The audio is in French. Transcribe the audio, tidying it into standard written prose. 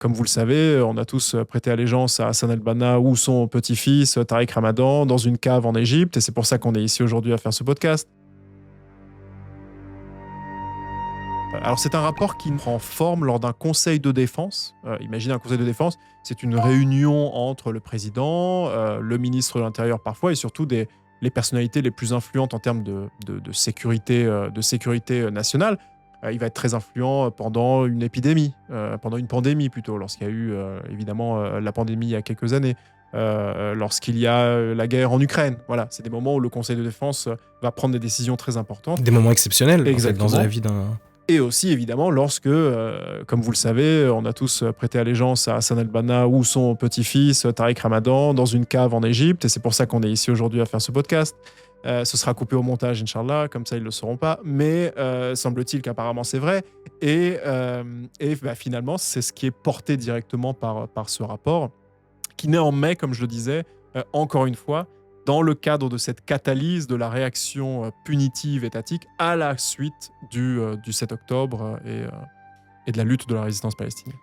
Comme vous le savez, on a tous prêté allégeance à Hassan al-Banna ou son petit-fils Tariq Ramadan dans une cave en Égypte, et c'est pour ça qu'on est ici aujourd'hui à faire ce podcast. Alors c'est un rapport qui prend forme lors d'un conseil de défense. Imaginez un conseil de défense, c'est une réunion entre le président, le ministre de l'Intérieur parfois, et surtout les personnalités les plus influentes en termes de sécurité nationale. Il va être très influent pendant une épidémie, pendant une pandémie plutôt, lorsqu'il y a eu évidemment la pandémie il y a quelques années, lorsqu'il y a la guerre en Ukraine. Voilà, c'est des moments où le conseil de défense va prendre des décisions très importantes. Des moments exceptionnels, en fait, Exactement. dans la vie d'un... Et aussi, évidemment, lorsque, comme vous le savez, on a tous prêté allégeance à Hassan al-Banna ou son petit-fils Tariq Ramadan dans une cave en Égypte, et c'est pour ça qu'on est ici aujourd'hui à faire ce podcast. Ce sera coupé au montage, Inch'Allah, comme ça ils ne le sauront pas, mais semble-t-il qu'apparemment c'est vrai. Et finalement, c'est ce qui est porté directement par ce rapport, qui naît en mai, comme je le disais, encore une fois, dans le cadre de cette catalyse de la réaction punitive étatique à la suite du 7 octobre et de la lutte de la résistance palestinienne.